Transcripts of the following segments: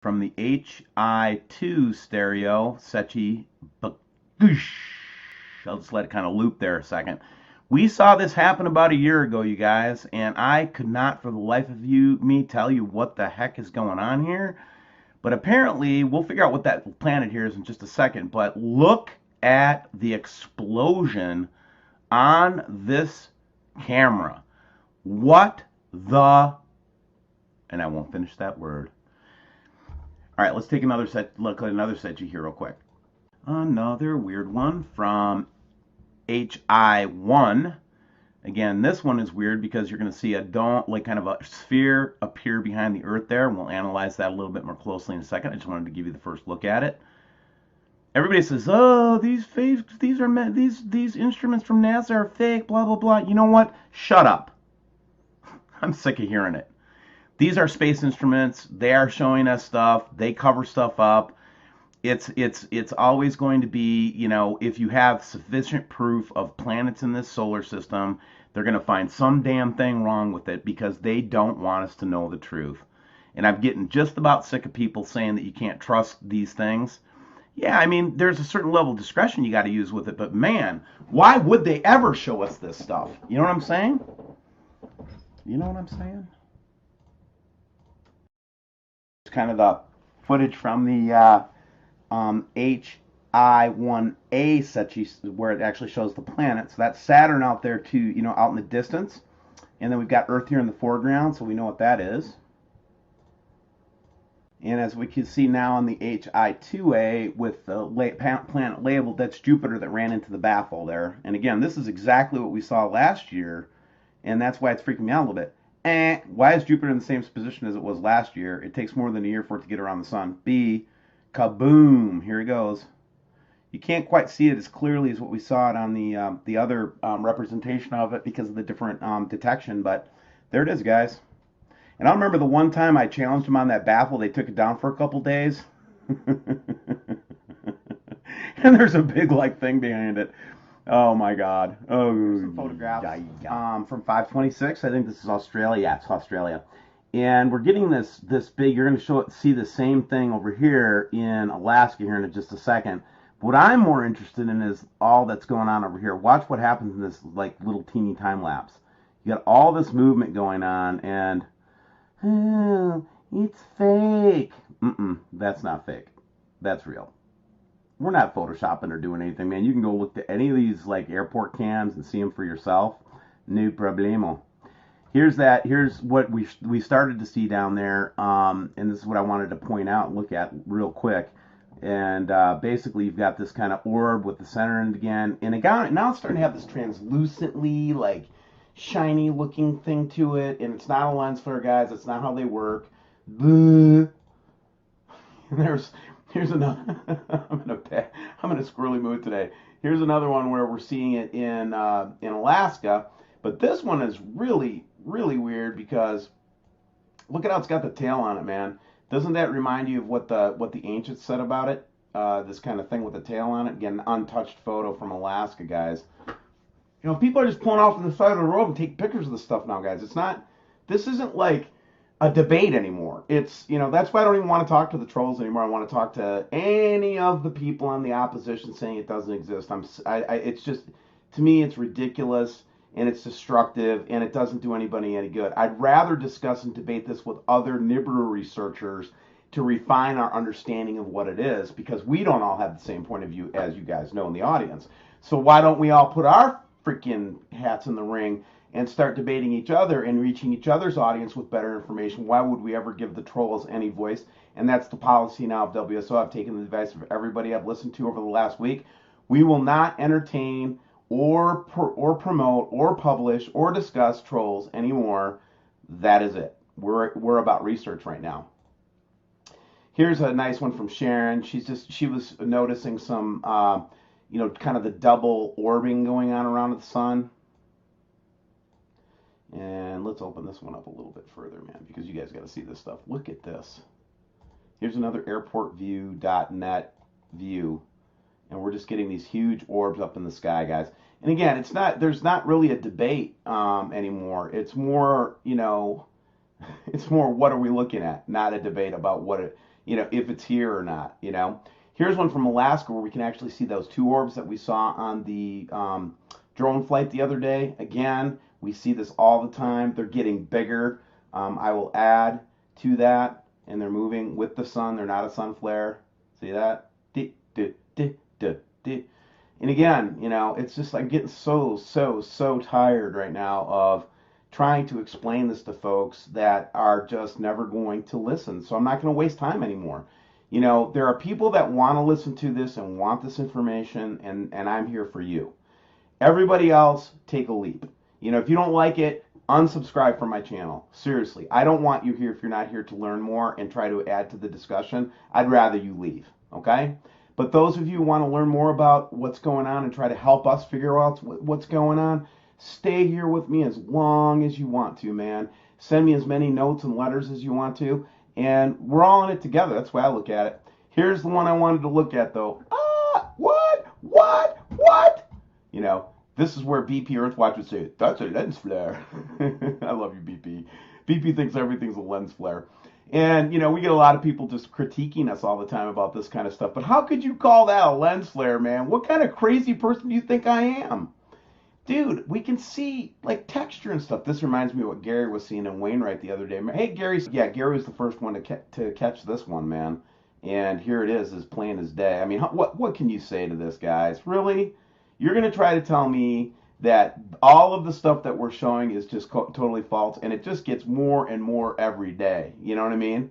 from the HI2 stereo, Sechi Bagush. I'll just let it kind of loop there a second. We saw this happen about a year ago, you guys, and I could not for the life of me tell you what the heck is going on here. But apparently, we'll figure out what that planet here is in just a second. But look at the explosion on this camera. What the... And I won't finish that word. All right, let's take another look at another Sechi here real quick. Another weird one from HI1. Again, this one is weird because you're going to see a dome, like kind of a sphere appear behind the Earth there, and we'll analyze that a little bit more closely in a second. I just wanted to give you the first look at it. Everybody says, "Oh, these instruments from NASA are fake." Blah blah blah. You know what? Shut up. I'm sick of hearing it. These are space instruments. They are showing us stuff. They cover stuff up. It's always going to be, you know, if you have sufficient proof of planets in this solar system, they're going to find some damn thing wrong with it because they don't want us to know the truth. And I'm getting just about sick of people saying that you can't trust these things. Yeah, I mean, there's a certain level of discretion you got to use with it, but man, why would they ever show us this stuff? You know what I'm saying? You know what I'm saying? It's kind of the footage from the HI1A Sechi, where it actually shows the planet. So that's Saturn out there too, you know, out in the distance. And then we've got Earth here in the foreground, so we know what that is. And as we can see now on the HI2A with the planet labeled, that's Jupiter that ran into the baffle there. And again, this is exactly what we saw last year, and that's why it's freaking me out a little bit. Why is Jupiter in the same position as it was last year? It takes more than a year for it to get around the sun. B, kaboom! Here it goes. You can't quite see it as clearly as what we saw it on the other representation of it because of the different detection, but there it is, guys. And I remember the one time I challenged them on that baffle, they took it down for a couple days. And there's a big like thing behind it. Oh my God. Oh, some photographs from 526. I think this is Australia. Yeah, it's Australia. And we're getting this big. You're going to see the same thing over here in Alaska here in just a second. What I'm more interested in is all that's going on over here. Watch what happens in this like little teeny time lapse. You got all this movement going on, and oh, it's fake. That's not fake. That's real. We're not photoshopping or doing anything, man. You can go look at any of these like airport cams and see them for yourself. No problemo. Here's what we started to see down there, and this is what I wanted to point out and look at real quick. And basically, you've got this kind of orb with the center end again, and now it's starting to have this translucently like shiny looking thing to it, and it's not a lens flare, guys. That's not how they work. Here's another. I'm in a squirrely mood today. Here's another one where we're seeing it in Alaska, but this one is really weird because look at how it's got the tail on it, man. Doesn't that remind you of what the ancients said about it? This kind of thing with the tail on it. Again, an untouched photo from Alaska, guys. You know, people are just pulling off to the side of the road and take pictures of this stuff now, guys. This isn't like a debate anymore. It's, you know, that's why I don't even want to talk to the trolls anymore. I want to talk to any of the people on the opposition saying it doesn't exist. It's just, to me, it's ridiculous and it's destructive and it doesn't do anybody any good. I'd rather discuss and debate this with other Nibiru researchers to refine our understanding of what it is, because we don't all have the same point of view, as you guys know in the audience. So why don't we all put our freaking hats in the ring and start debating each other and reaching each other's audience with better information? Why would we ever give the trolls any voice? And that's the policy now of WSO. I've taken the advice of everybody I've listened to over the last week. We will not entertain or promote or publish or discuss trolls anymore. That is it. We're about research right now. Here's a nice one from Sharon. She was noticing some you know, kind of the double orbing going on around the sun. And let's open this one up a little bit further, man, because you guys got to see this stuff. Look at this. Here's another airportview.net view, and we're just getting these huge orbs up in the sky, guys. And again, there's not really a debate anymore. It's more, you know, it's more what are we looking at, not a debate about what it, if it's here or not, Here's one from Alaska where we can actually see those two orbs that we saw on the drone flight the other day. Again, we see this all the time. They're getting bigger. I will add to that, and they're moving with the sun. They're not a sun flare. See that? And again, it's just I'm getting so tired right now of trying to explain this to folks that are just never going to listen. So I'm not going to waste time anymore. There are people that want to listen to this and want this information, and I'm here for you. Everybody else, take a leap. If you don't like it, unsubscribe from my channel. Seriously, I don't want you here if you're not here to learn more and try to add to the discussion. I'd rather you leave, okay? But those of you who want to learn more about what's going on and try to help us figure out what's going on, stay here with me as long as you want to, man. Send me as many notes and letters as you want to, and we're all in it together. That's the way I look at it. Here's the one I wanted to look at, though. What? This is where BP Earthwatch would say, that's a lens flare. I love you, BP. BP thinks everything's a lens flare. And, we get a lot of people just critiquing us all the time about this kind of stuff. But how could you call that a lens flare, man? What kind of crazy person do you think I am? Dude, we can see, texture and stuff. This reminds me of what Gary was seeing in Wainwright the other day. Hey, Gary was the first one to catch this one, man. And here it is, as plain as day. I mean, what can you say to this, guys? Really? You're going to try to tell me that all of the stuff that we're showing is just totally false, and it just gets more and more every day. You know what I mean?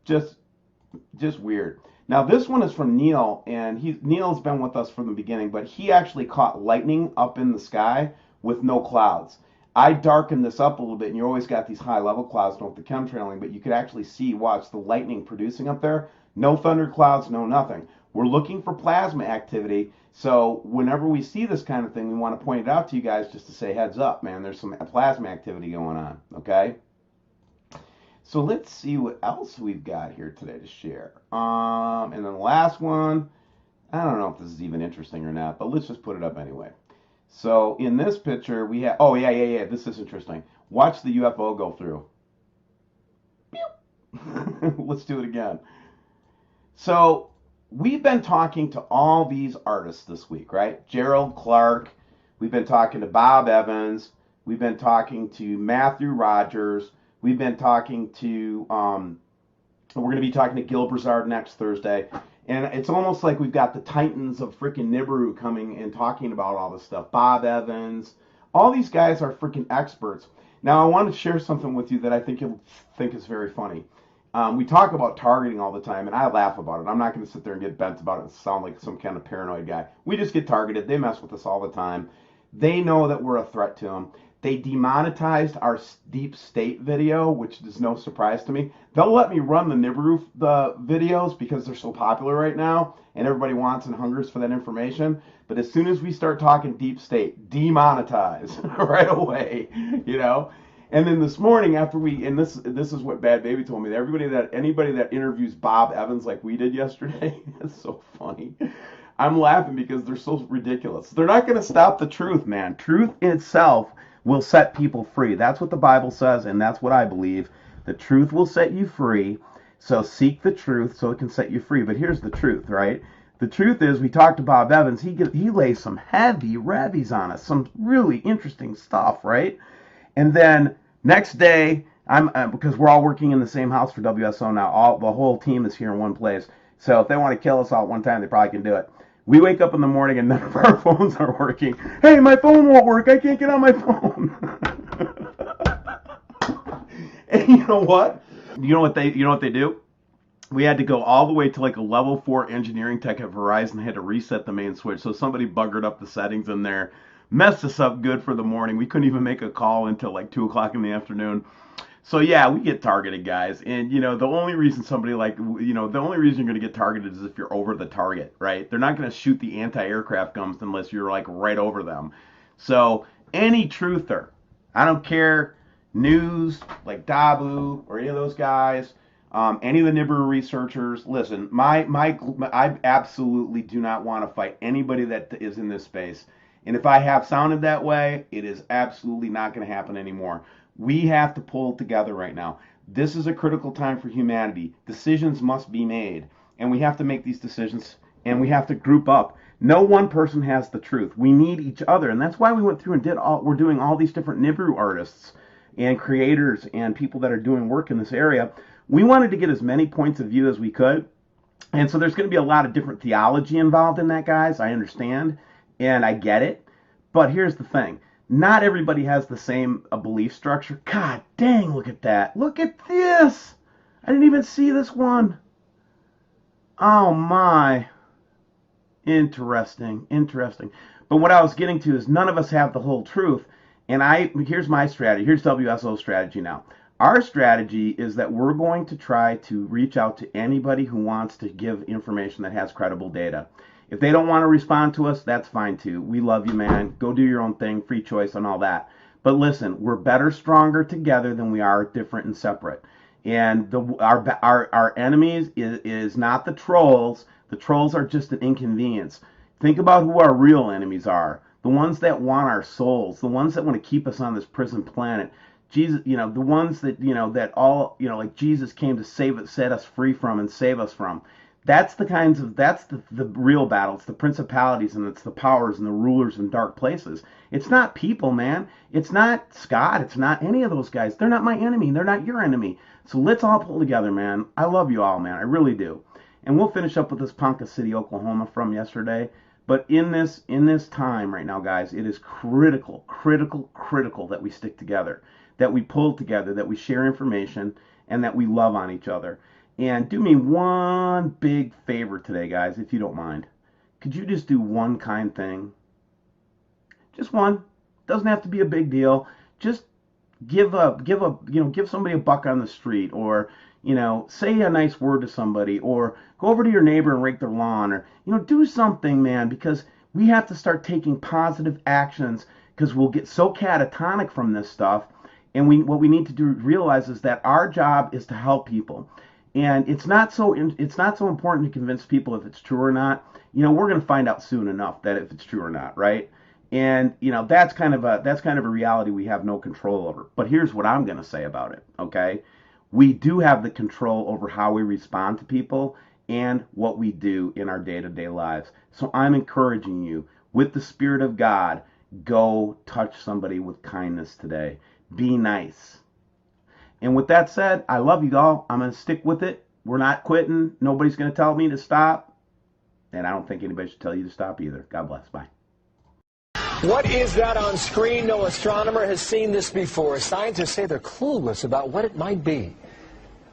Just weird. Now, this one is from Neil, and Neil's been with us from the beginning, but he actually caught lightning up in the sky with no clouds. I darkened this up a little bit, and you always got these high-level clouds with the chemtrailing, but you could actually watch the lightning producing up there. No thunder clouds, no nothing. We're looking for plasma activity, so whenever we see this kind of thing, we want to point it out to you guys just to say, heads up, man, there's some plasma activity going on, okay? So let's see what else we've got here today to share. And then the last one, I don't know if this is even interesting or not, but let's just put it up anyway. So in this picture, we have, oh, yeah, this is interesting. Watch the UFO go through. Let's do it again. So we've been talking to all these artists this week, right? Gerald Clark, we've been talking to Bob Evans, we've been talking to Matthew Rogers, we've been talking to, we're going to be talking to Gil Brizard next Thursday. And it's almost like we've got the titans of freaking Nibiru coming and talking about all this stuff. Bob Evans, all these guys are freaking experts. Now, I want to share something with you that I think you'll think is very funny. We talk about targeting all the time, and I laugh about it. I'm not going to sit there and get bent about it and sound like some kind of paranoid guy. We just get targeted. They mess with us all the time. They know that we're a threat to them. They demonetized our deep state video, which is no surprise to me. They'll let me run the Nibiru videos because they're so popular right now, and everybody wants and hungers for that information. But as soon as we start talking deep state, demonetize right away, And then this morning, after and this is what Bad Baby told me, that anybody that interviews Bob Evans like we did yesterday, it's so funny. I'm laughing because they're so ridiculous. They're not going to stop the truth, man. Truth itself will set people free. That's what the Bible says, and that's what I believe. The truth will set you free, so seek the truth so it can set you free. But here's the truth, right? The truth is, we talked to Bob Evans. He lays some heavy revies on us, some really interesting stuff, right? And then next day, because we're all working in the same house for WSO now. The whole team is here in one place. So if they want to kill us all at one time, they probably can do it. We wake up in the morning and none of our phones are working. Hey, my phone won't work. I can't get on my phone. And you know what? You know what they do? We had to go all the way to like a level 4 engineering tech at Verizon. They had to reset the main switch. So somebody buggered up the settings in there, messed us up good for the morning. We couldn't even make a call until like 2 o'clock in the afternoon. So yeah, we get targeted, guys. And the only reason the only reason you're going to get targeted is if you're over the target, right? They're not going to shoot the anti-aircraft guns unless you're like right over them. So any truther, I don't care, news like Dabu or any of those guys, any of the Nibiru researchers, listen, I absolutely do not want to fight anybody that is in this space. And if I have sounded that way, it is absolutely not going to happen anymore. We have to pull together right now. This is a critical time for humanity. Decisions must be made, and we have to make these decisions, and we have to group up. No one person has the truth. We need each other, and that's why we went through and we're doing all these different Nibiru artists and creators and people that are doing work in this area. We wanted to get as many points of view as we could, and so there's going to be a lot of different theology involved in that, guys. I understand, and I get it, but here's the thing. Not everybody has the same belief structure. God dang, look at that. Look at this. I didn't even see this one. Oh my. Interesting. But what I was getting to is none of us have the whole truth. And here's my strategy. Here's WSO's strategy now. Our strategy is that we're going to try to reach out to anybody who wants to give information that has credible data. If they don't want to respond to us, that's fine too. We love you, man. Go do your own thing, free choice and all that. But listen, we're better, stronger together than we are different and separate. And our enemies is not the trolls. The trolls are just an inconvenience. Think about who our real enemies are. The ones that want our souls. The ones that want to keep us on this prison planet. Jesus, the ones that, like Jesus came to set us free from and save us from. That's the real battle. It's the principalities and it's the powers and the rulers in dark places. It's not people, man. It's not Scott. It's not any of those guys. They're not my enemy. They're not your enemy. So let's all pull together, man. I love you all, man. I really do. And we'll finish up with this Ponca City, Oklahoma from yesterday. But in this time right now, guys, it is critical that we stick together, that we pull together, that we share information, and that we love on each other. And do me one big favor today, guys, if you don't mind. Could you just do one kind thing? Just one. Doesn't have to be a big deal. Just give somebody a buck on the street, or say a nice word to somebody, or go over to your neighbor and rake their lawn, or do something, man, because we have to start taking positive actions, because we'll get so catatonic from this stuff. And what we need to realize is that our job is to help people. And it's not so important to convince people if it's true or not. We're going to find out soon enough that if it's true or not, right? And that's kind of a reality we have no control over. But here's what I'm going to say about it, okay? We do have the control over how we respond to people and what we do in our day-to-day lives. So I'm encouraging you, with the Spirit of God, go touch somebody with kindness today. Be nice. And with that said, I love you all. I'm going to stick with it. We're not quitting. Nobody's going to tell me to stop. And I don't think anybody should tell you to stop either. God bless. Bye. What is that on screen? No astronomer has seen this before. Scientists say they're clueless about what it might be.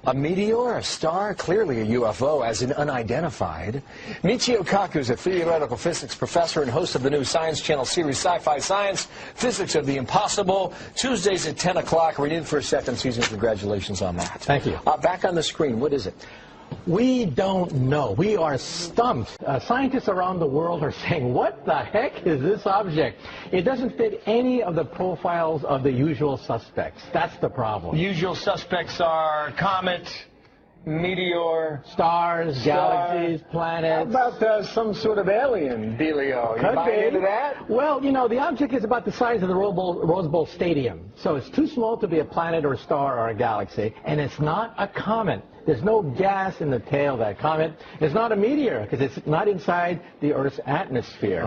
A meteor, a star, clearly a UFO, as in unidentified. Michio Kaku is a theoretical physics professor and host of the new Science Channel series Sci-Fi Science, Physics of the Impossible, Tuesdays at 10 o'clock. Renewed for a second season. Congratulations on that. Thank you. Back on the screen, what is it? We don't know. We are stumped. Scientists around the world are saying, what the heck is this object? It doesn't fit any of the profiles of the usual suspects. That's the problem. Usual suspects are comet, meteor, Stars, galaxies, planets. How about some sort of alien dealio? You buy into that? Well, the object is about the size of the Rose Bowl Stadium. So it's too small to be a planet or a star or a galaxy. And it's not a comet. There's no gas in the tail of that comet. It's not a meteor because it's not inside the Earth's atmosphere.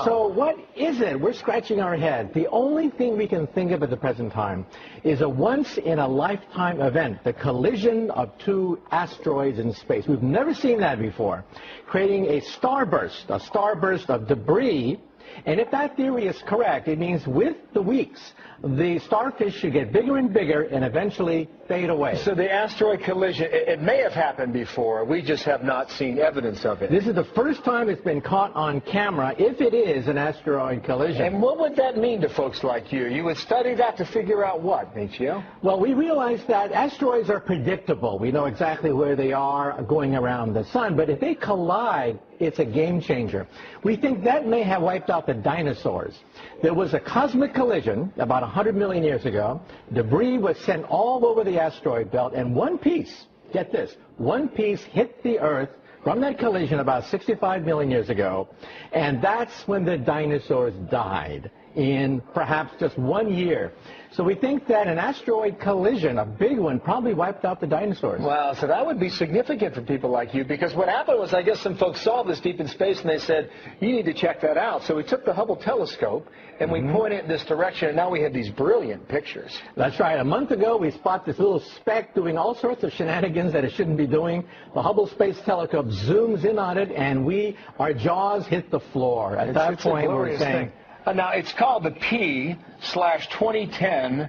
So what is it? We're scratching our head. The only thing we can think of at the present time is a once-in-a-lifetime event, the collision of two asteroids in space. We've never seen that before, creating a starburst of debris. And if that theory is correct, it means with the weeks, the starfish should get bigger and bigger and eventually fade away. So the asteroid collision, it may have happened before. We just have not seen evidence of it. This is the first time it's been caught on camera, if it is an asteroid collision. And what would that mean to folks like you? You would study that to figure out what, Michio? Well, we realize that asteroids are predictable. We know exactly where they are going around the sun. But if they collide, it's a game changer. We think that may have wiped out the dinosaurs. There was a cosmic collision about 100 million years ago. Debris was sent all over the asteroid belt, and one piece, get this, One piece hit the Earth from that collision about 65 million years ago, and that's when the dinosaurs died, in perhaps just 1 year. So we think that an asteroid collision, a big one, probably wiped out the dinosaurs. Wow, so that would be significant for people like you, because what happened was, I guess some folks saw this deep in space and they said, you need to check that out. So we took the Hubble telescope and we pointed it in this direction, and now we have these brilliant pictures. That's right. A month ago, we spot this little speck doing all sorts of shenanigans that it shouldn't be doing. The Hubble Space Telescope zooms in on it, and our jaws hit the floor. At that point, we're saying... Now, it's called the P/2010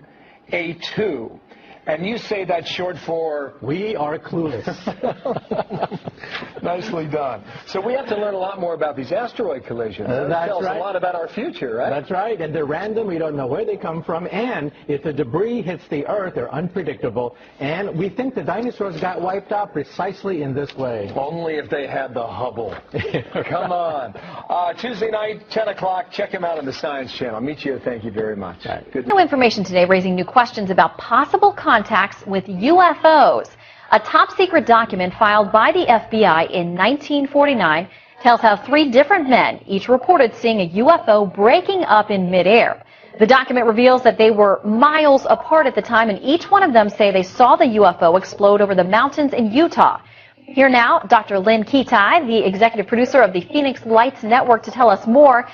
A2. And you say that's short for... We are clueless. Nicely done. So we have to learn a lot more about these asteroid collisions. That tells a lot about our future, right? That's right. And they're random. We don't know where they come from. And if the debris hits the Earth, they're unpredictable. And we think the dinosaurs got wiped out precisely in this way. Only if they had the Hubble. Come on. Tuesday night, 10 o'clock. Check him out on the Science Channel. I'll meet you. Thank you very much. Right. Good. New information today raising new questions about possible contacts with UFOs. A top-secret document filed by the FBI in 1949 tells how 3 different men each reported seeing a UFO breaking up in midair. The document reveals that they were miles apart at the time, and each one of them say they saw the UFO explode over the mountains in Utah. Here now, Dr. Lynn Kitai, the executive producer of the Phoenix Lights Network, to tell us more.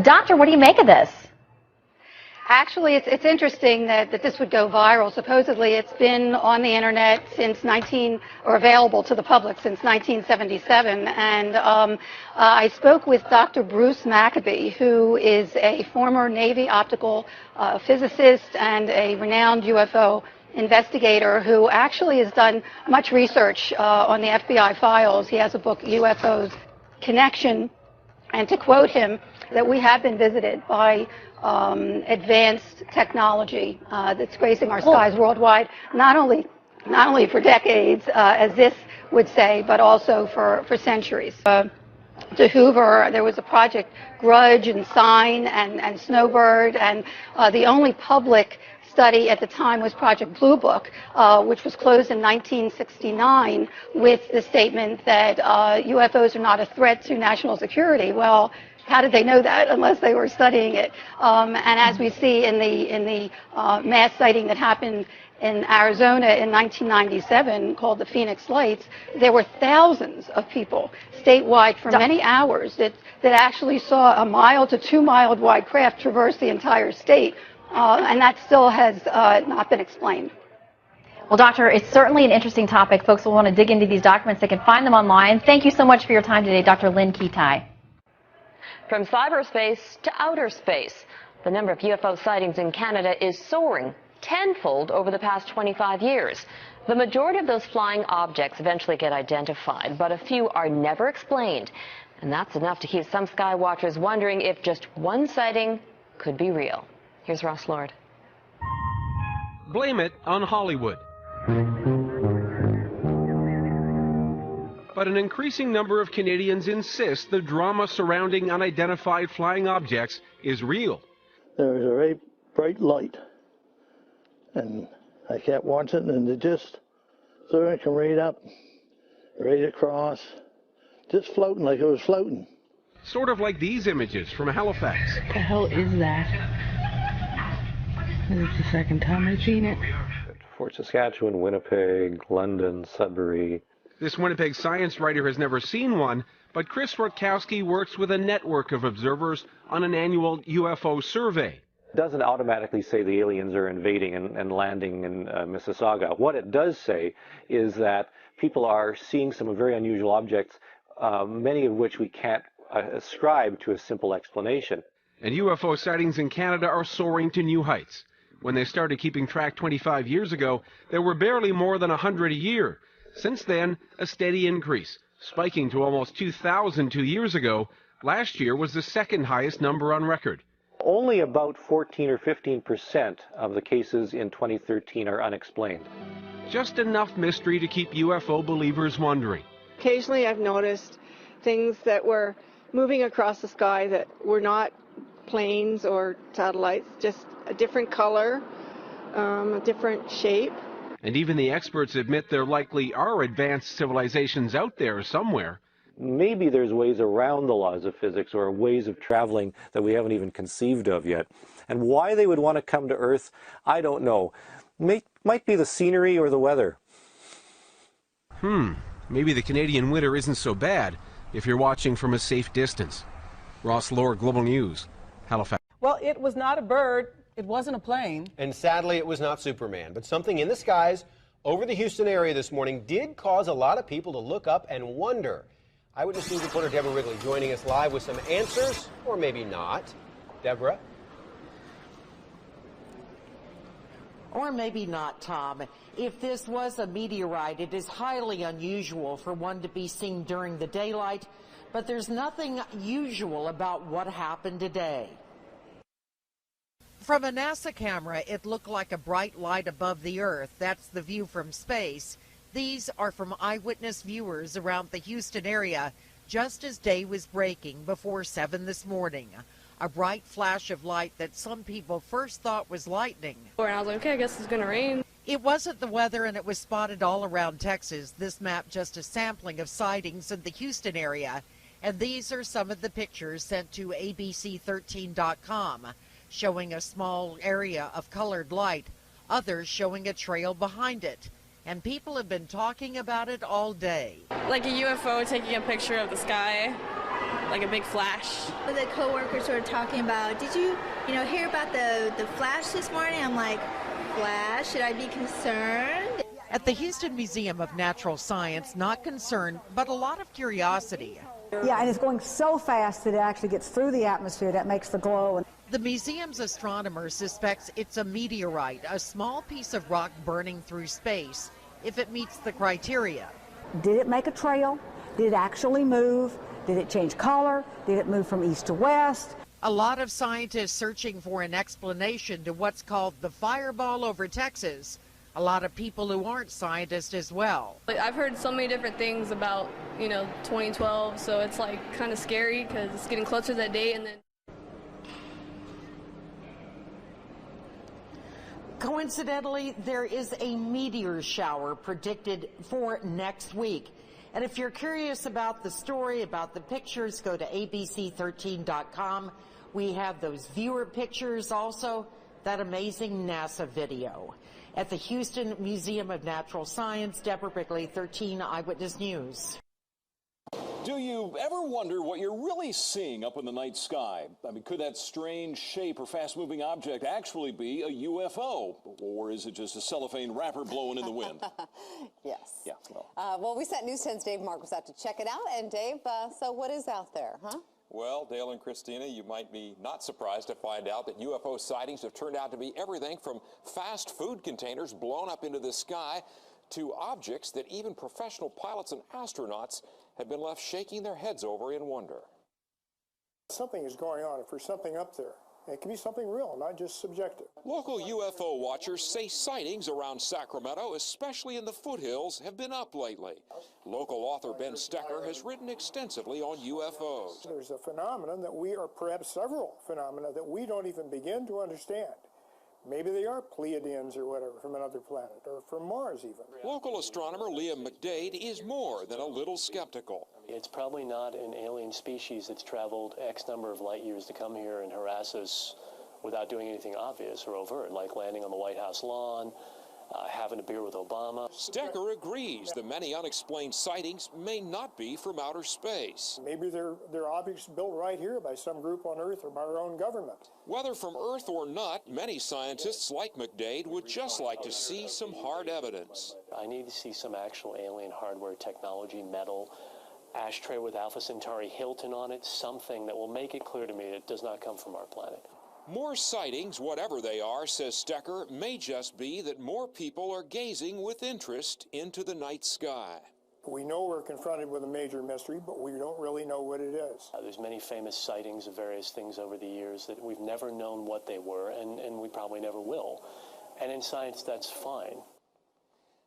Doctor, what do you make of this? Actually, it's interesting that this would go viral. Supposedly, it's been on the internet since available to the public since 1977. And I spoke with Dr. Bruce Maccabee, who is a former Navy optical physicist and a renowned UFO investigator who actually has done much research on the FBI files. He has a book, UFOs Connection. And to quote him, that we have been visited by advanced technology that's gracing our skies worldwide, not only for decades, as this would say, but also for centuries. To Hoover, there was a Project Grudge and Sign and Snowbird, and the only public study at the time was Project Blue Book, which was closed in 1969 with the statement that UFOs are not a threat to national security. Well, how did they know that unless they were studying it? And as we see in the mass sighting that happened in Arizona in 1997 called the Phoenix Lights, there were thousands of people statewide for many hours that actually saw a mile to 2 mile wide craft traverse the entire state. And that still has not been explained. Well, Doctor, it's certainly an interesting topic. Folks will want to dig into these documents. They can find them online. Thank you so much for your time today, Dr. Lynn Kitai. From cyberspace to outer space, the number of UFO sightings in Canada is soaring tenfold over the past 25 years. The majority of those flying objects eventually get identified, but a few are never explained. And that's enough to keep some sky watchers wondering if just one sighting could be real. Here's Ross Lord. Blame it on Hollywood. But an increasing number of Canadians insist the drama surrounding unidentified flying objects is real. There was a very bright light, and I kept watching, and it just sort of came right up, right across, just floating like it was floating. Sort of like these images from Halifax. What the hell is that? This is the second time I've seen it. Fort Saskatchewan, Winnipeg, London, Sudbury. This Winnipeg science writer has never seen one, but Chris Rutkowski works with a network of observers on an annual UFO survey. It doesn't automatically say the aliens are invading and landing in Mississauga. What it does say is that people are seeing some very unusual objects, many of which we can't ascribe to a simple explanation. And UFO sightings in Canada are soaring to new heights. When they started keeping track 25 years ago, there were barely more than 100 a year. Since then, a steady increase, spiking to almost 2,000 2 years ago. Last year was the second highest number on record. Only about 14 or 15% of the cases in 2013 are unexplained. Just enough mystery to keep UFO believers wondering. Occasionally I've noticed things that were moving across the sky that were not planes or satellites, just a different color, a different shape. And even the experts admit there likely are advanced civilizations out there somewhere. Maybe there's ways around the laws of physics or ways of traveling that we haven't even conceived of yet. And why they would want to come to Earth, I don't know. Might be the scenery or the weather. Maybe the Canadian winter isn't so bad if you're watching from a safe distance. Ross Lohr, Global News, Halifax. Well, it was not a bird. It wasn't a plane. And sadly, it was not Superman. But something in the skies over the Houston area this morning did cause a lot of people to look up and wonder. Eyewitness News reporter Deborah Wrigley joining us live with some answers, or maybe not. Deborah? Or maybe not, Tom. If this was a meteorite, it is highly unusual for one to be seen during the daylight, but there's nothing usual about what happened today. From a NASA camera, it looked like a bright light above the Earth. That's the view from space. These are from eyewitness viewers around the Houston area just as day was breaking before 7 this morning. A bright flash of light that some people first thought was lightning. And I was like, okay, I guess it's going to rain. It wasn't the weather, and it was spotted all around Texas. This map just a sampling of sightings in the Houston area. And these are some of the pictures sent to ABC13.com, showing a small area of colored light, others showing a trail behind it. And people have been talking about it all day. Like a UFO taking a picture of the sky, like a big flash. The coworkers were talking about, did you hear about the flash this morning? I'm like, flash? Should I be concerned? At the Houston Museum of Natural Science, not concern, but a lot of curiosity. Yeah, and it's going so fast that it actually gets through the atmosphere. That makes the glow. The museum's astronomer suspects it's a meteorite, a small piece of rock burning through space, if it meets the criteria. Did it make a trail? Did it actually move? Did it change color? Did it move from east to west? A lot of scientists searching for an explanation to what's called the fireball over Texas. A lot of people who aren't scientists as well. I've heard so many different things about, 2012, so it's like kind of scary because it's getting closer to that date. And then coincidentally, there is a meteor shower predicted for next week. And if you're curious about the story, about the pictures, go to ABC13.com. We have those viewer pictures, also that amazing NASA video. At the Houston Museum of Natural Science, Deborah Wrigley, 13 Eyewitness News. Do you ever wonder what you're really seeing up in the night sky? I mean, could that strange shape or fast-moving object actually be a UFO? Or is it just a cellophane wrapper blowing in the wind? Yes. Yeah, well. Well, we sent News 10's Dave Marcus out to check it out. And Dave, so what is out there, huh? Well, Dale and Christina, you might be not surprised to find out that UFO sightings have turned out to be everything from fast food containers blown up into the sky to objects that even professional pilots and astronauts have been left shaking their heads over in wonder. Something is going on. If there's something up there, it can be something real, not just subjective. Local UFO watchers say sightings around Sacramento, especially in the foothills, have been up lately. Local author Ben Stecker has written extensively on UFOs. There's a phenomenon that or perhaps several phenomena that we don't even begin to understand. Maybe they are Pleiadians or whatever from another planet, or from Mars even. Local astronomer Liam McDade is more than a little skeptical. It's probably not an alien species that's traveled X number of light years to come here and harass us without doing anything obvious or overt, like landing on the White House lawn, having a beer with Obama. Stecker agrees the many unexplained sightings may not be from outer space. Maybe they're objects built right here by some group on Earth or by our own government. Whether from Earth or not, many scientists like McDade would just like to see some hard evidence. I need to see some actual alien hardware technology, metal, ashtray with Alpha Centauri Hilton on it, something that will make it clear to me that it does not come from our planet. More sightings, whatever they are, says Stecker, may just be that more people are gazing with interest into the night sky. We know we're confronted with a major mystery, but we don't really know what it is. There's many famous sightings of various things over the years that we've never known what they were, and we probably never will. And in science, that's fine.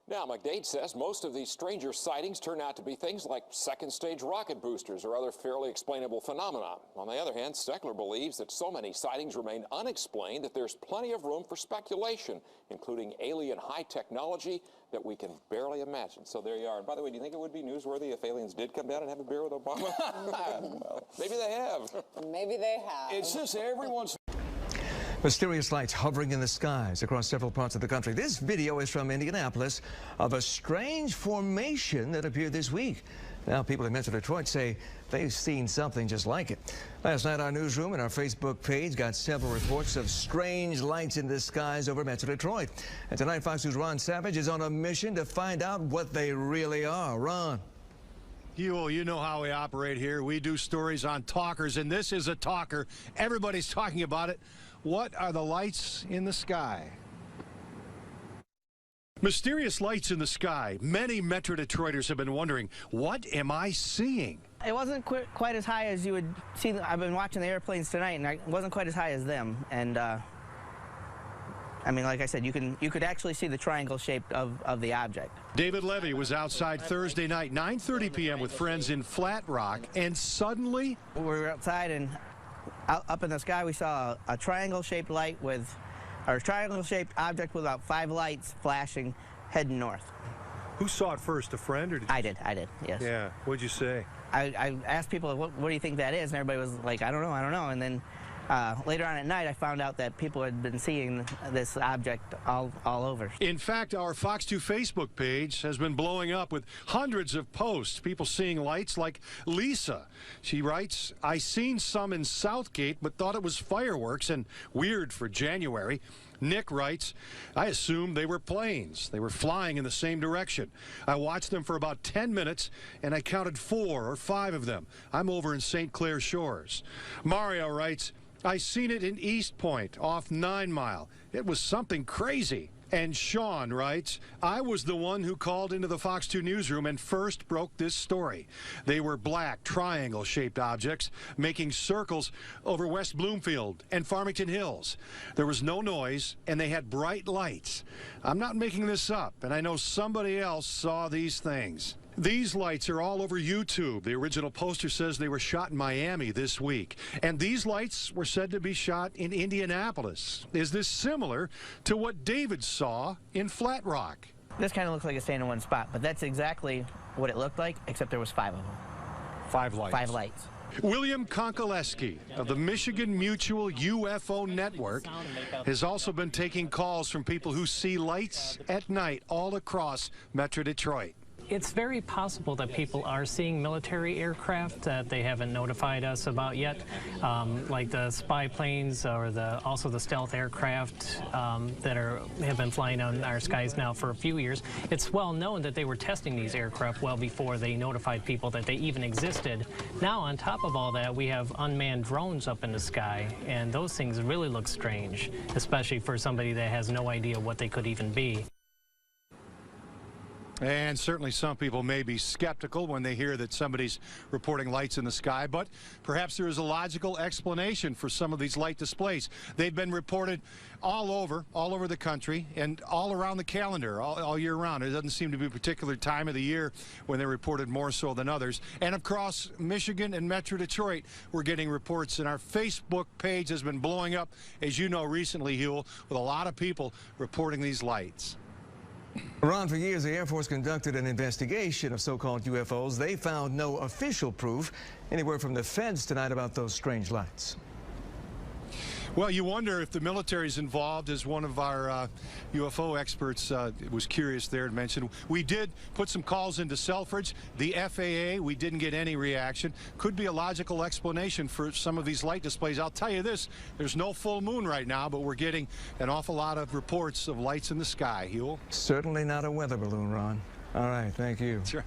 Now, McDade says most of these stranger sightings turn out to be things like second-stage rocket boosters or other fairly explainable phenomena. On the other hand, Steckler believes that so many sightings remain unexplained that there's plenty of room for speculation, including alien high technology that we can barely imagine. So there you are. And by the way, do you think it would be newsworthy if aliens did come down and have a beer with Obama? Well, maybe they have. Maybe they have. It's just everyone's... Mysterious lights hovering in the skies across several parts of the country. This video is from Indianapolis of a strange formation that appeared this week. Now, people in Metro Detroit say they've seen something just like it. Last night, our newsroom and our Facebook page got several reports of strange lights in the skies over Metro Detroit. And tonight, Fox News' Ron Savage is on a mission to find out what they really are. Ron. You know how we operate here. We do stories on talkers, and this is a talker. Everybody's talking about it. What are the lights in the sky? Mysterious lights in the sky. Many Metro Detroiters have been wondering, what am I seeing? It wasn't quite as high as you would see. I've been watching the airplanes tonight, and it wasn't quite as high as them. And I mean, like I said, you could actually see the triangle shape of the object. David Levy was outside Thursday night, 9:30 p.m. with friends in Flat Rock, and suddenly we were outside, and up in the sky we saw a triangle-shaped light with, or a triangle-shaped object with about 5 lights flashing, heading north. Who saw it first, a friend, or did you? I did, yes. Yeah, what'd you say? I asked people, what do you think that is? And everybody was like, I don't know. And then later on at night, I found out that people had been seeing this object all over. In fact, our Fox 2 Facebook page has been blowing up with hundreds of posts, people seeing lights, like Lisa. She writes, I seen some in Southgate, but thought it was fireworks and weird for January. Nick writes, I assumed they were planes. They were flying in the same direction. I watched them for about 10 minutes, and I counted 4 or 5 of them. I'm over in St. Clair Shores. Mario writes, I seen it in East Point, off 9 Mile. It was something crazy. And Sean writes, I was the one who called into the Fox 2 newsroom and first broke this story. They were black, triangle-shaped objects making circles over West Bloomfield and Farmington Hills. There was no noise, and they had bright lights. I'm not making this up, and I know somebody else saw these things. These lights are all over YouTube. The original poster says they were shot in Miami this week. And these lights were said to be shot in Indianapolis. Is this similar to what David saw in Flat Rock? This kind of looks like a stand in one spot, but that's exactly what it looked like, except there was 5 of them. 5 lights. 5 lights. William Konkoleski of the Michigan Mutual U.F.O. Network has also been taking calls from people who see lights at night all across Metro Detroit. It's very possible that people are seeing military aircraft that they haven't notified us about yet, like the spy planes or also the stealth aircraft that have been flying on our skies now for a few years. It's well known that they were testing these aircraft well before they notified people that they even existed. Now, on top of all that, we have unmanned drones up in the sky, and those things really look strange, especially for somebody that has no idea what they could even be. And certainly some people may be skeptical when they hear that somebody's reporting lights in the sky, but perhaps there is a logical explanation for some of these light displays. They've been reported all over the country and all around the calendar, all year round. It doesn't seem to be a particular time of the year when they're reported more so than others. And across Michigan and Metro Detroit, we're getting reports, and our Facebook page has been blowing up, as you know, recently, Huel, with a lot of people reporting these lights. Ron, for years, the Air Force conducted an investigation of so-called UFOs. They found no official proof. Any word from the feds tonight about those strange lights? Well, you wonder if the military's involved, as one of our UFO experts was curious there and mentioned. We did put some calls into Selfridge, the FAA. We didn't get any reaction. Could be a logical explanation for some of these light displays. I'll tell you this, there's no full moon right now, but we're getting an awful lot of reports of lights in the sky. Huel? Certainly not a weather balloon, Ron. All right, thank you. That's right.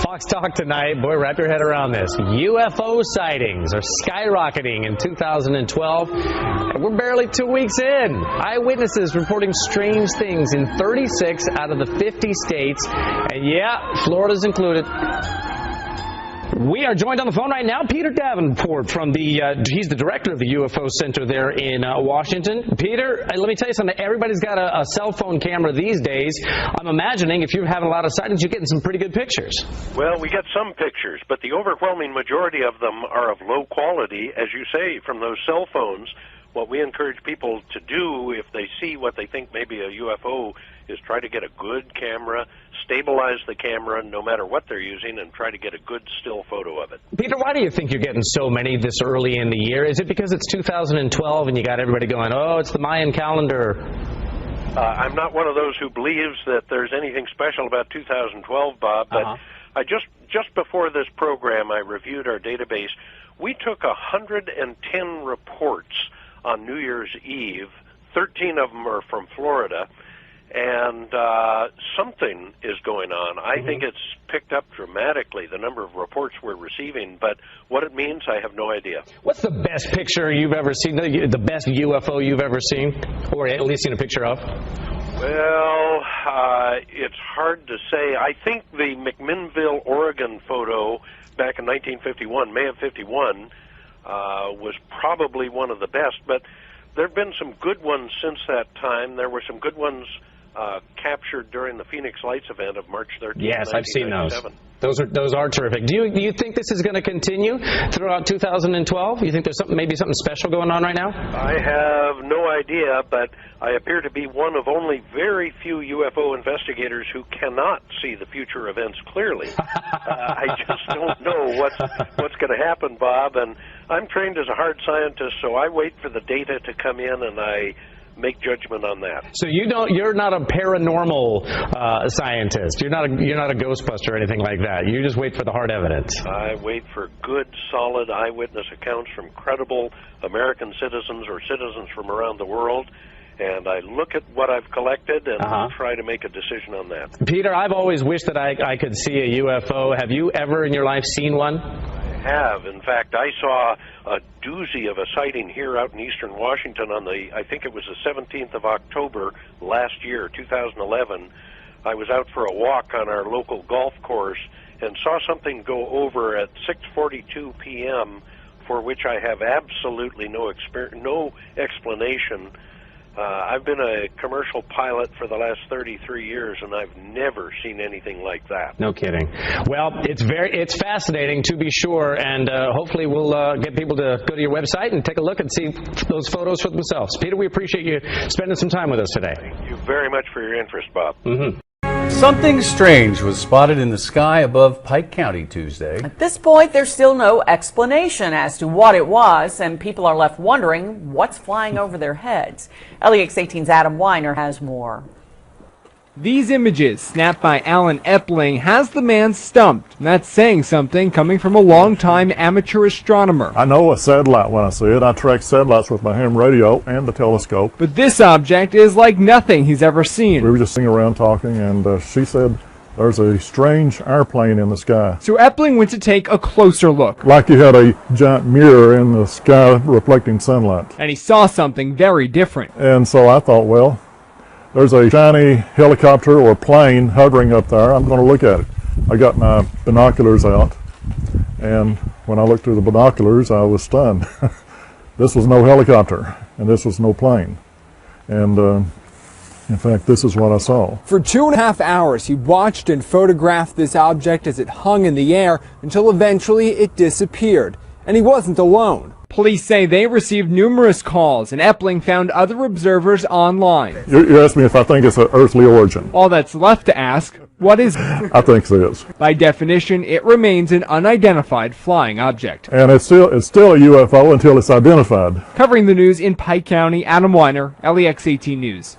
Fox Talk tonight. Boy, wrap your head around this. UFO sightings are skyrocketing in 2012. And we're barely 2 weeks in. Eyewitnesses reporting strange things in 36 out of the 50 states. And yeah, Florida's included. We are joined on the phone right now, Peter Davenport from he's the director of the UFO Center there in Washington. Peter, let me tell you something. Everybody's got a cell phone camera these days. I'm imagining if you're having a lot of sightings, you're getting some pretty good pictures. Well, we get some pictures, but the overwhelming majority of them are of low quality, as you say, from those cell phones. What we encourage people to do if they see what they think may be a UFO is try to get a good camera, stabilize the camera no matter what they're using, and try to get a good still photo of it. Peter, why do you think you're getting so many this early in the year? Is it because it's 2012 and you got everybody going, oh, it's the Mayan calendar? I'm not one of those who believes that there's anything special about 2012, Bob, but I just before this program, I reviewed our database. We took 110 reports on New Year's Eve. 13 of them are from Florida, and something is going on. I think it's picked up dramatically, the number of reports we're receiving, but what it means, I have no idea. What's the best picture you've ever seen, the best UFO you've ever seen, or at least seen a picture of? Well, it's hard to say. I think the McMinnville, Oregon photo back in 1951, May of 51, was probably one of the best, but there have been some good ones since that time. There were some good ones captured during the Phoenix Lights event of March 13th. Yes, I've seen those. Those are terrific. Do you think this is going to continue throughout 2012? You think there's maybe something special going on right now? I have no idea, but I appear to be one of only very few UFO investigators who cannot see the future events clearly. I just don't know what's going to happen, Bob, and I'm trained as a hard scientist, so I wait for the data to come in and I make judgment on that. So you're not a paranormal scientist. You're not a ghostbuster or anything like that. You just wait for the hard evidence. I wait for good, solid eyewitness accounts from credible American citizens or citizens from around the world, and I look at what I've collected and try to make a decision on that. Peter, I've always wished that I could see a UFO. Have you ever in your life seen one? Have. In fact, I saw a doozy of a sighting here out in eastern Washington on I think it was the 17th of October last year, 2011. I was out for a walk on our local golf course and saw something go over at 6:42 p.m. for which I have absolutely no explanation. I've been a commercial pilot for the last 33 years, and I've never seen anything like that. No kidding. Well, it's fascinating to be sure, and hopefully we'll get people to go to your website and take a look and see those photos for themselves. Peter, we appreciate you spending some time with us today. Thank you very much for your interest, Bob. Something strange was spotted in the sky above Pike County Tuesday. At this point, there's still no explanation as to what it was, and people are left wondering what's flying over their heads. LEX 18's Adam Weiner has more. These images, snapped by Alan Epling, has the man stumped. And that's saying something coming from a long-time amateur astronomer. I know a satellite when I see it. I track satellites with my ham radio and the telescope. But this object is like nothing he's ever seen. We were just sitting around talking, and she said there's a strange airplane in the sky. So Epling went to take a closer look. Like you had a giant mirror in the sky reflecting sunlight. And he saw something very different. And so I thought, well, there's a shiny helicopter or plane hovering up there. I'm going to look at it. I got my binoculars out, and when I looked through the binoculars, I was stunned. This was no helicopter, and this was no plane. And in fact, this is what I saw. For 2.5 hours, he watched and photographed this object as it hung in the air until eventually it disappeared. And he wasn't alone. Police say they received numerous calls, and Epling found other observers online. You asked me if I think it's an earthly origin. All that's left to ask, what is it? I think it is. By definition, it remains an unidentified flying object. And it's still a UFO until it's identified. Covering the news in Pike County, Adam Weiner, LEX 18 News.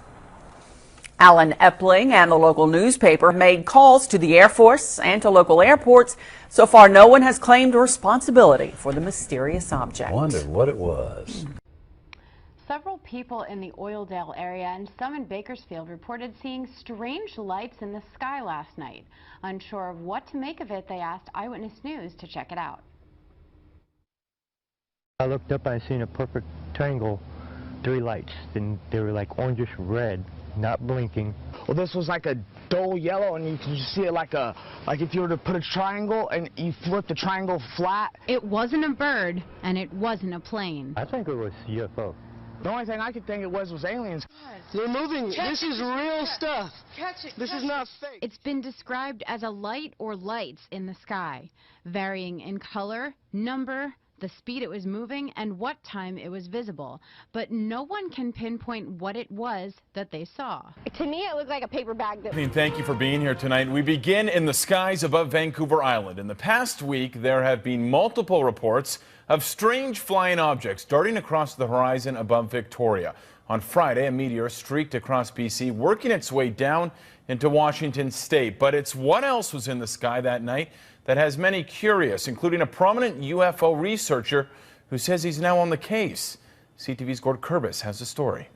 Alan Epling and the local newspaper made calls to the Air Force and to local airports. So far, no one has claimed responsibility for the mysterious object. Wondered what it was. Several people in the Oildale area and some in Bakersfield reported seeing strange lights in the sky last night. Unsure of what to make of it, they asked Eyewitness News to check it out. I looked up and I seen a perfect triangle, 3 lights, and they were like orangish red, not blinking. Well, this was like a dull yellow, and you can just see it like if you were to put a triangle and you flip the triangle flat. It wasn't a bird, and it wasn't a plane. I think it was UFO. The only thing I could think it was aliens. They're moving. This is real stuff. This is not fake. It's been described as a light or lights in the sky, varying in color, number, the speed it was moving, and what time it was visible. But no one can pinpoint what it was that they saw. To me, it looked like a paper bag. Thank you for being here tonight. We begin in the skies above Vancouver Island. In the past week, there have been multiple reports of strange flying objects darting across the horizon above Victoria. On Friday, a meteor streaked across BC, working its way down into Washington state. But it's what else was in the sky that night that has many curious, including a prominent UFO researcher who says he's now on the case. CTV's Gord Kurbis has the story.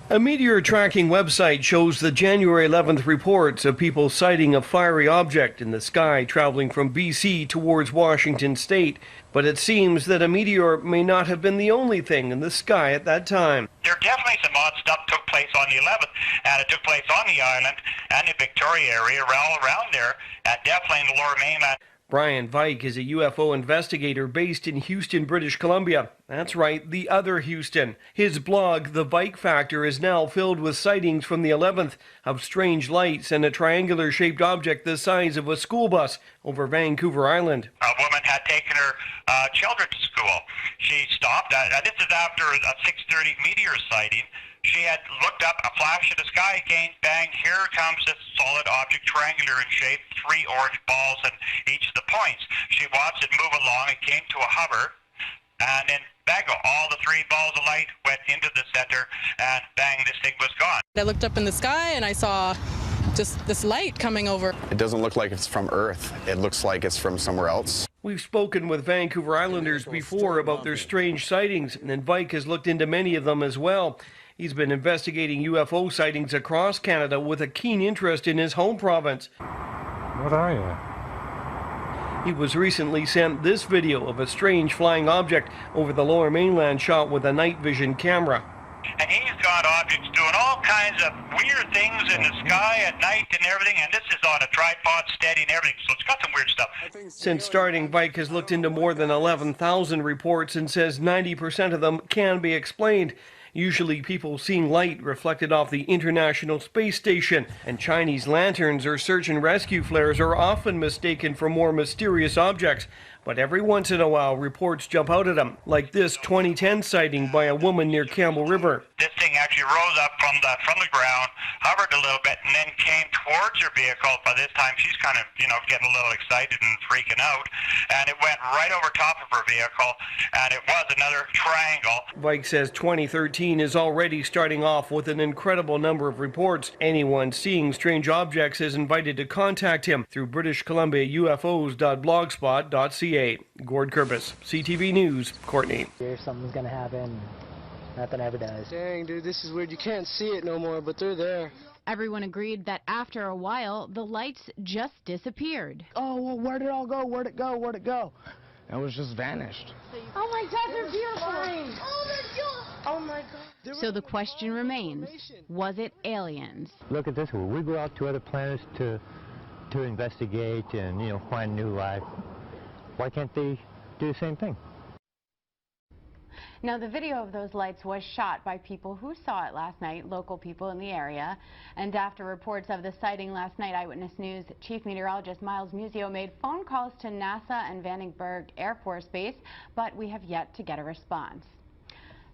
A meteor tracking website shows the January 11th reports of people sighting a fiery object in the sky traveling from BC towards Washington state. But it seems that a meteor may not have been the only thing in the sky at that time. There definitely some odd stuff took place on the 11th, and it took place on the island and the Victoria area, all around there, and definitely in the lower mainland. Brian Vike is a UFO investigator based in Houston, British Columbia. That's right, the other Houston. His blog, The Vike Factor, is now filled with sightings from the 11th of strange lights and a triangular-shaped object the size of a school bus over Vancouver Island. A woman had taken her children to school. She stopped. This is after a 6:30 meteor sighting. She had looked up, a flash in the sky, again, bang, here comes this solid object, triangular in shape, 3 orange balls in each of the points. She watched it move along, it came to a hover, and then bang, all the 3 balls of light went into the center, and bang, this thing was gone. I looked up in the sky and I saw just this light coming over. It doesn't look like it's from Earth. It looks like it's from somewhere else. We've spoken with Vancouver Islanders before about their strange sightings, and Vike has looked into many of them as well. He's been investigating UFO sightings across Canada with a keen interest in his home province. What are you? He was recently sent this video of a strange flying object over the lower mainland shot with a night vision camera. And he's got objects doing all kinds of weird things in the sky at night and everything, and this is on a tripod steady and everything, so it's got some weird stuff. Since starting, Vike has looked into more than 11,000 reports and says 90% of them can be explained. Usually people seeing light reflected off the International Space Station, and Chinese lanterns or search and rescue flares are often mistaken for more mysterious objects. But every once in a while, reports jump out at them, like this 2010 sighting by a woman near Campbell River. This thing actually rose up from the ground, hovered a little bit, and then came towards her vehicle. By this time, she's kind of, getting a little excited and freaking out, and it went right over top of her vehicle, and it was another triangle. Vike says 2013 is already starting off with an incredible number of reports. Anyone seeing strange objects is invited to contact him through British Columbia UFOs.blogspot.ca. Gord Kurbis, CTV News, Courtney. If something's gonna happen, nothing ever does. Dang, dude, this is weird. You can't see it no more, but they're there. Everyone agreed that after a while, the lights just disappeared. Oh, well, where'd it all go? Where'd it go? Where'd it go? It was just vanished. Oh my God, they're beautiful. Oh my God. So the question remains, was it aliens? Look at this one. We go out to other planets to investigate and, find new life. Why can't they do the same thing? Now, the video of those lights was shot by people who saw it last night, local people in the area. And after reports of the sighting last night, Eyewitness News Chief Meteorologist Miles Musio made phone calls to NASA and Vandenberg Air Force Base, but we have yet to get a response.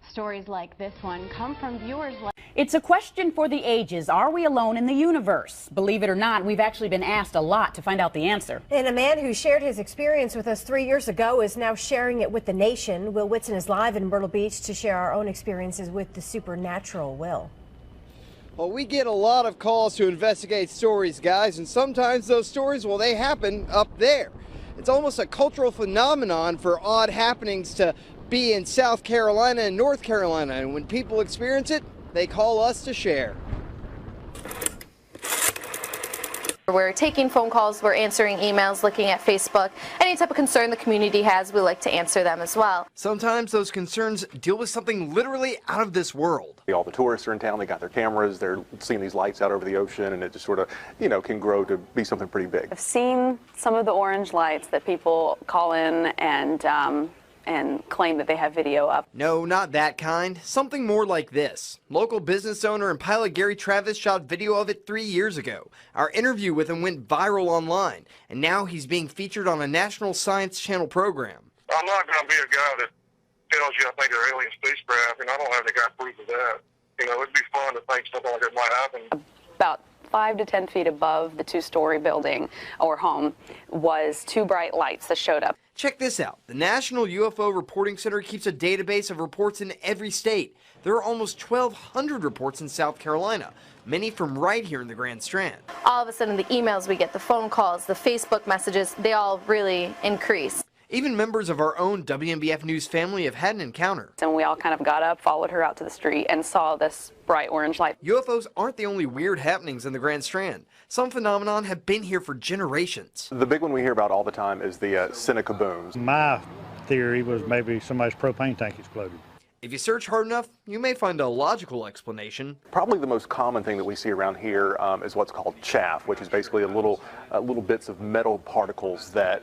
Stories like this one come from viewers like... It's a question for the ages. Are we alone in the universe? Believe it or not, we've actually been asked a lot to find out the answer. And a man who shared his experience with us 3 years ago is now sharing it with the nation. Will Whitson is live in Myrtle Beach to share our own experiences with the supernatural. Will. Well, we get a lot of calls to investigate stories, guys, and sometimes those stories, well, they happen up there. It's almost a cultural phenomenon for odd happenings to be in South Carolina and North Carolina, and when people experience it, they call us to share. We're taking phone calls, we're answering emails, looking at Facebook. Any type of concern the community has, we like to answer them as well. Sometimes those concerns deal with something literally out of this world. All the tourists are in town, they got their cameras, they're seeing these lights out over the ocean, and it just sort of, can grow to be something pretty big. I've seen some of the orange lights that people call in and claim that they have video up. No, not that kind. Something more like this. Local business owner and pilot Gary Travis shot video of it 3 years ago. Our interview with him went viral online, and now he's being featured on a National Science Channel program. I'm not going to be a guy that tells you I think they're alien spacecraft, and I don't have any kind of proof of that. It'd be fun to think something like that might happen. About 5 to 10 feet above the two-story building or home was 2 bright lights that showed up. Check this out. The National UFO Reporting Center keeps a database of reports in every state. There are almost 1,200 reports in South Carolina, many from right here in the Grand Strand. All of a sudden, the emails we get, the phone calls, the Facebook messages, they all really increase. Even members of our own WNBF News family have had an encounter. And we all kind of got up, followed her out to the street, and saw this bright orange light. UFOs aren't the only weird happenings in the Grand Strand. Some phenomenon have been here for generations. The big one we hear about all the time is the Seneca booms. My theory was maybe somebody's propane tank exploded. If you search hard enough, you may find a logical explanation. Probably the most common thing that we see around here is what's called chaff, which is basically little bits of metal particles that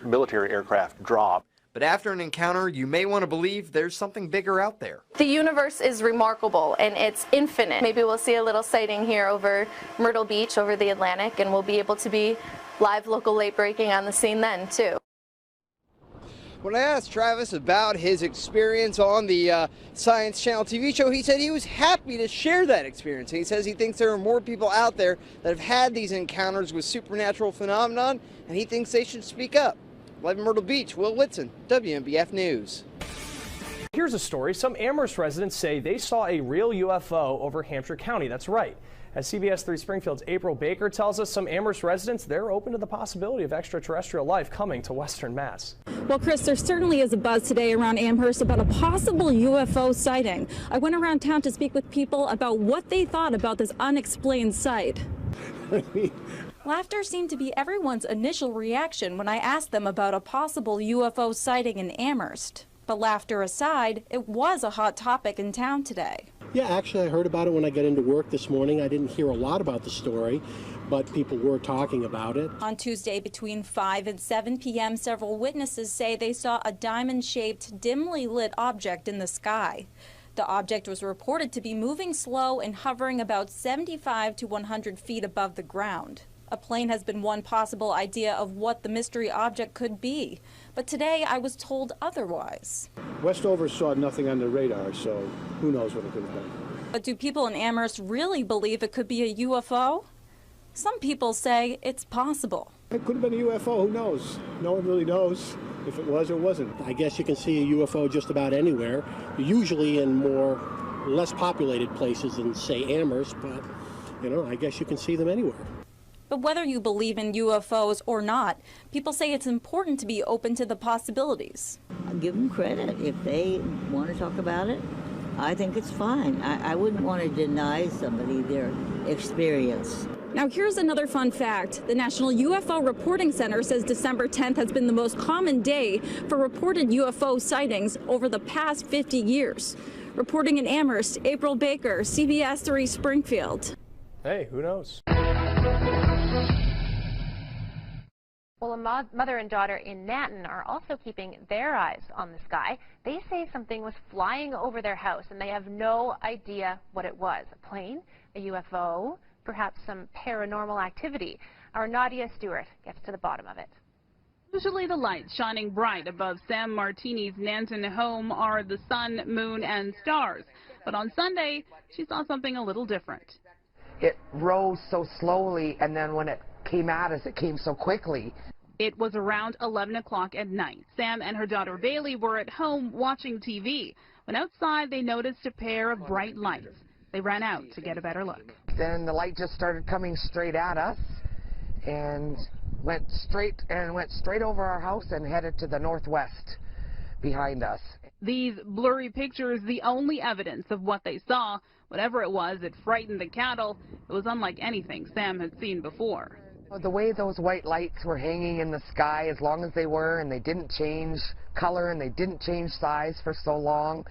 military aircraft drop. But after an encounter, you may want to believe there's something bigger out there. The universe is remarkable and it's infinite. Maybe we'll see a little sighting here over Myrtle Beach, over the Atlantic, and we'll be able to be live local late breaking on the scene then too. When I asked Travis about his experience on the Science Channel TV show, he said he was happy to share that experience. He says he thinks there are more people out there that have had these encounters with supernatural phenomenon, and he thinks they should speak up. Live in Myrtle Beach, Will Whitson, WNBF News. Here's a story. Some Amherst residents say they saw a real UFO over Hampshire County. That's right. As CBS 3 Springfield's April Baker tells us, some Amherst residents, they're open to the possibility of extraterrestrial life coming to Western Mass. Well, Chris, there certainly is a buzz today around Amherst about a possible UFO sighting. I went around town to speak with people about what they thought about this unexplained sight. Laughter seemed to be everyone's initial reaction when I asked them about a possible UFO sighting in Amherst. But laughter aside, it was a hot topic in town today. Yeah, actually I heard about it when I got into work this morning. I didn't hear a lot about the story, but people were talking about it. On Tuesday between 5 and 7 p.m., several witnesses say they saw a diamond-shaped, dimly lit object in the sky. The object was reported to be moving slow and hovering about 75 to 100 feet above the ground. A plane has been one possible idea of what the mystery object could be, but today I was told otherwise. Westover saw nothing on the radar, so who knows what it could have been. But do people in Amherst really believe it could be a UFO? Some people say it's possible. It could have been a UFO, who knows? No one really knows if it was or wasn't. I guess you can see a UFO just about anywhere, usually in less populated places than, say, Amherst, but, I guess you can see them anywhere. But whether you believe in UFOs or not, people say it's important to be open to the possibilities. I'll give them credit. If they want to talk about it, I think it's fine. I wouldn't want to deny somebody their experience. Now here's another fun fact. The National UFO Reporting Center says December 10th has been the most common day for reported UFO sightings over the past 50 years. Reporting in Amherst, April Baker, CBS 3 Springfield. Hey, who knows? Well, a mother and daughter in Nanton are also keeping their eyes on the sky. They say something was flying over their house, and they have no idea what it was. A plane, a UFO, perhaps some paranormal activity. Our Nadia Stewart gets to the bottom of it. Usually the lights shining bright above Sam Martini's Nanton home are the sun, moon, and stars. But on Sunday, she saw something a little different. It rose so slowly, and then when it came at us, it came so quickly. It was around 11 o'clock at night. Sam and her daughter Bailey were at home watching TV. When outside, they noticed a pair of bright lights. They ran out to get a better look. Then the light just started coming straight at us and went straight over our house and headed to the northwest behind us. These blurry pictures, the only evidence of what they saw. Whatever it was, it frightened the cattle. It was unlike anything Sam had seen before. The way those white lights were hanging in the sky as long as they were, and they didn't change color and they didn't change size for so long,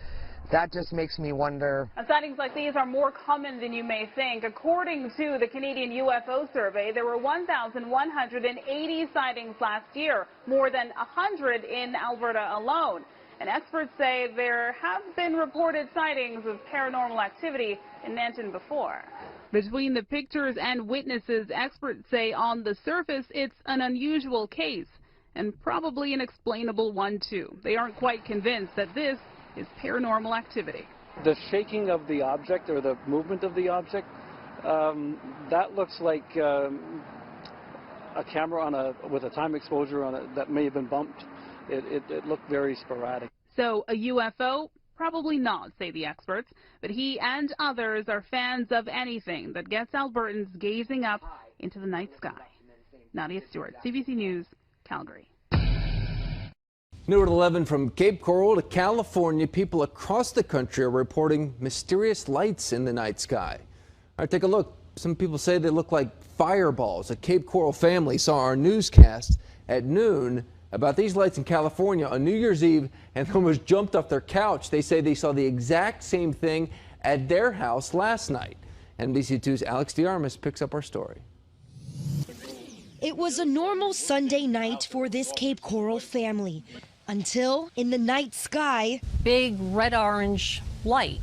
that just makes me wonder. Sightings like these are more common than you may think. According to the Canadian UFO survey, there were 1,180 sightings last year, more than 100 in Alberta alone. And experts say there have been reported sightings of paranormal activity in Nanton before. Between the pictures and witnesses, experts say on the surface it's an unusual case, and probably an explainable one too. They aren't quite convinced that this is paranormal activity. The shaking of the object or the movement of the object, that looks like a camera with a time exposure on it that may have been bumped. It looked very sporadic. So a UFO? Probably not, say the experts, but he and others are fans of anything that gets Albertans gazing up into the night sky. Nadia Stewart, CBC News, Calgary. New at 11, from Cape Coral to California, people across the country are reporting mysterious lights in the night sky. All right, take a look. Some people say they look like fireballs. A Cape Coral family saw our newscast at noon about these lights in California on New Year's Eve and almost jumped off their couch. They say they saw the exact same thing at their house last night. NBC2's Alex DeArmas picks up our story. It was a normal Sunday night for this Cape Coral family until in the night sky, big red-orange light.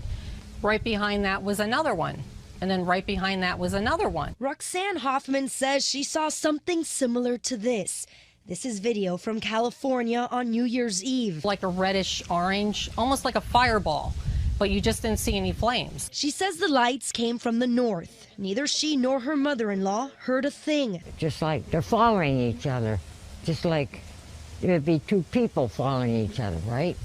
Right behind that was another one. And then right behind that was another one. Roxanne Hoffman says she saw something similar to this. This is video from California on New Year's Eve. Like a reddish orange, almost like a fireball, but you just didn't see any flames. She says the lights came from the north. Neither she nor her mother-in-law heard a thing. Just like they're following each other, just like it would be two people following each other, right?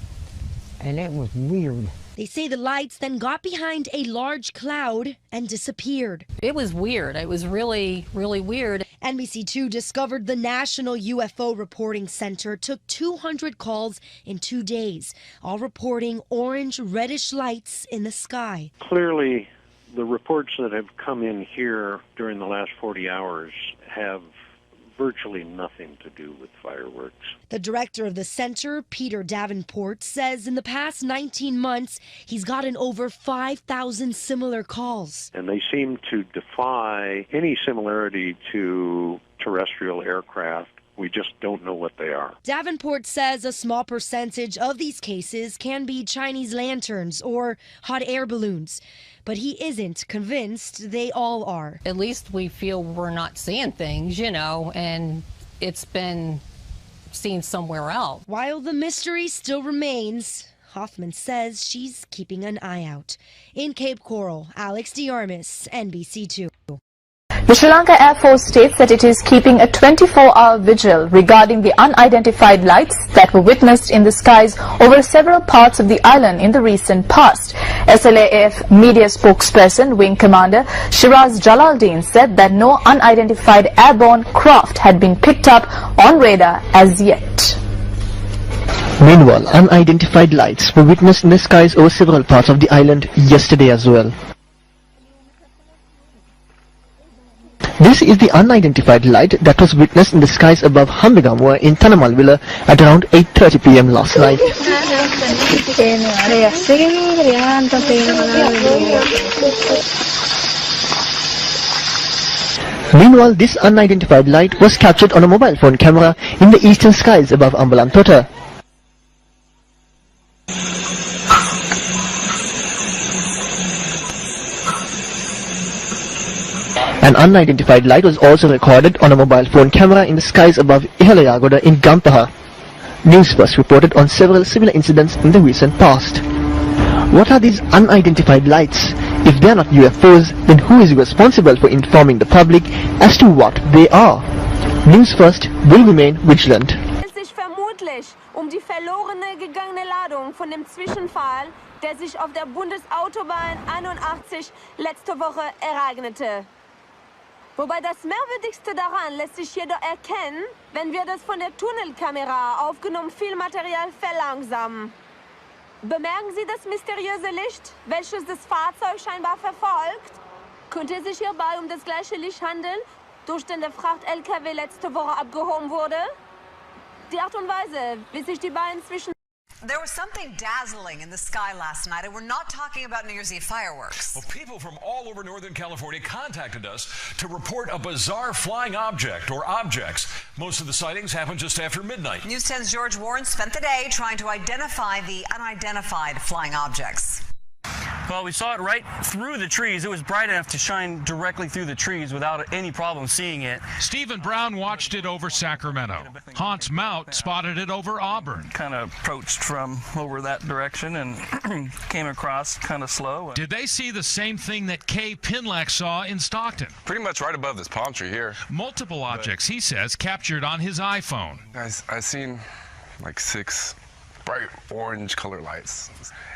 And it was weird. They say the lights then got behind a large cloud and disappeared. It was weird. It was really, really weird. NBC2 discovered the National UFO Reporting Center took 200 calls in 2 days, all reporting orange, reddish lights in the sky. Clearly, the reports that have come in here during the last 40 hours have virtually nothing to do with fireworks. The director of the center, Peter Davenport, says in the past 19 months, he's gotten over 5,000 similar calls. And they seem to defy any similarity to terrestrial aircraft. We just don't know what they are. Davenport says a small percentage of these cases can be Chinese lanterns or hot air balloons, but he isn't convinced they all are. At least we feel we're not seeing things, you know, and it's been seen somewhere else. While the mystery still remains, Hoffman says she's keeping an eye out. In Cape Coral, Alex DeArmas, NBC2. The Sri Lanka Air Force states that it is keeping a 24-hour vigil regarding the unidentified lights that were witnessed in the skies over several parts of the island in the recent past. SLAF media spokesperson, Wing Commander Shiraz Jalaluddin, said that no unidentified airborne craft had been picked up on radar as yet. Meanwhile, unidentified lights were witnessed in the skies over several parts of the island yesterday as well. This is the unidentified light that was witnessed in the skies above Hambegamua in Tanamalvilla at around 8:30 p.m. last night. Meanwhile, this unidentified light was captured on a mobile phone camera in the eastern skies above Ambalantota. An unidentified light was also recorded on a mobile phone camera in the skies above Ihalayagoda in Gampaha. News First reported on several similar incidents in the recent past. What are these unidentified lights? If they are not UFOs, then who is responsible for informing the public as to what they are? News First will remain vigilant. Sich vermutlich die verlorene gegangene Ladung von dem Zwischenfall, der sich auf der Bundesautobahn 81 letzte Woche ereignete. Wobei das Merkwürdigste daran lässt sich jedoch erkennen, wenn wir das von der Tunnelkamera aufgenommene Filmmaterial verlangsamen. Bemerken Sie das mysteriöse Licht, welches das Fahrzeug scheinbar verfolgt? Könnte es sich hierbei das gleiche Licht handeln, durch den der Fracht-LKW letzte Woche abgehoben wurde? Die Art und Weise, wie sich die beiden zwischen... There was something dazzling in the sky last night, and we're not talking about New Year's Eve fireworks. Well, people from all over Northern California contacted us to report a bizarre flying object or objects. Most of the sightings happened just after midnight. News 10's George Warren spent the day trying to identify the unidentified flying objects. Well, we saw it right through the trees. It was bright enough to shine directly through the trees without any problem seeing it. Stephen Brown watched it over Sacramento. Hans Mount spotted it over Auburn. Kind of approached from over that direction and came across kind of slow. Did they see the same thing that Kay Pinlack saw in Stockton? Pretty much right above this palm tree here. Multiple objects, he says, captured on his iPhone. I seen like 6 bright orange color lights,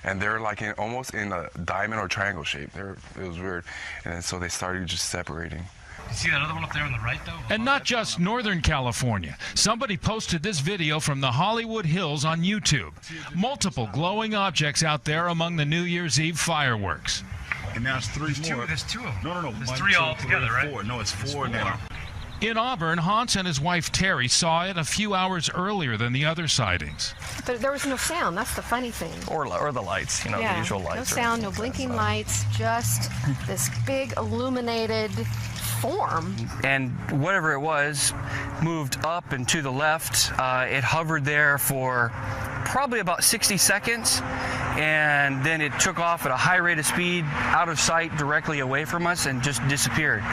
and they're like almost in a diamond or triangle shape. It was weird, and so they started just separating. You see that other one up there on the right, though? And not just Northern California. Somebody posted this video from the Hollywood Hills on YouTube. Multiple glowing objects out there among the New Year's Eve fireworks. And now it's 3 more. There's 2 of them. No. There's 3 all together, right? 4. No, it's 4 now. In Auburn, Hans and his wife Terry saw it a few hours earlier than the other sightings. There was no sound. That's the funny thing. Or the lights, the usual lights. No sound, no blinking lights, just this big illuminated form. And whatever it was moved up and to the left. It hovered there for probably about 60 seconds, and then it took off at a high rate of speed, out of sight, directly away from us, and just disappeared.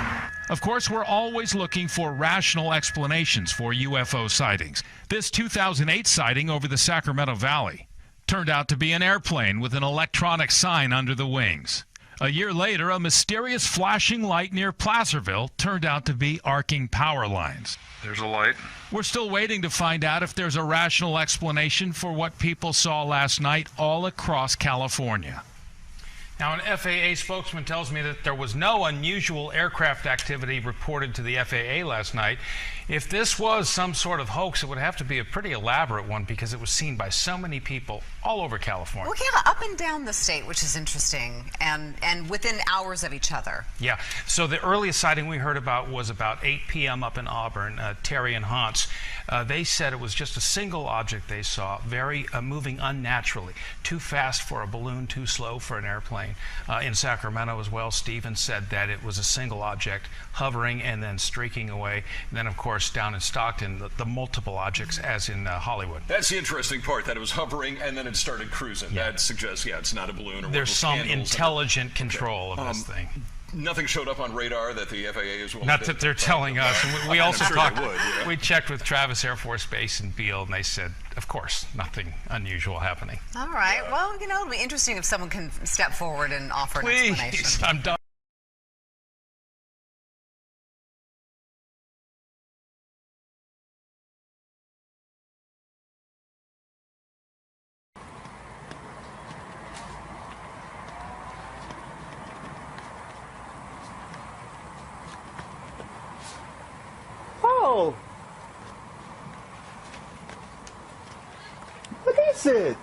Of course, we're always looking for rational explanations for UFO sightings. This 2008 sighting over the Sacramento Valley turned out to be an airplane with an electronic sign under the wings. A year later, a mysterious flashing light near Placerville turned out to be arcing power lines. There's a light. We're still waiting to find out if there's a rational explanation for what people saw last night all across California. Now, an FAA spokesman tells me that there was no unusual aircraft activity reported to the FAA last night. If this was some sort of hoax, it would have to be a pretty elaborate one because it was seen by so many people all over California. Well, yeah, up and down the state, which is interesting, and within hours of each other. Yeah, so the earliest sighting we heard about was about 8 p.m. up in Auburn. Terry and Hans, they said it was just a single object they saw, very moving unnaturally, too fast for a balloon, too slow for an airplane. In Sacramento as well, Stephen said that it was a single object hovering and then streaking away. And then, of course, down in Stockton, the multiple objects, as in Hollywood. That's the interesting part, that it was hovering and then it started cruising. Yeah. That suggests, it's not a balloon or there's some intelligent control of this thing. Nothing showed up on radar that the FAA is willing Not that they're telling us. And we also talked. We checked with Travis Air Force Base in Beale, and they said, of course, nothing unusual happening. All right. Well, it'll be interesting if someone can step forward and offer an explanation. I'm done. Oh! What is it?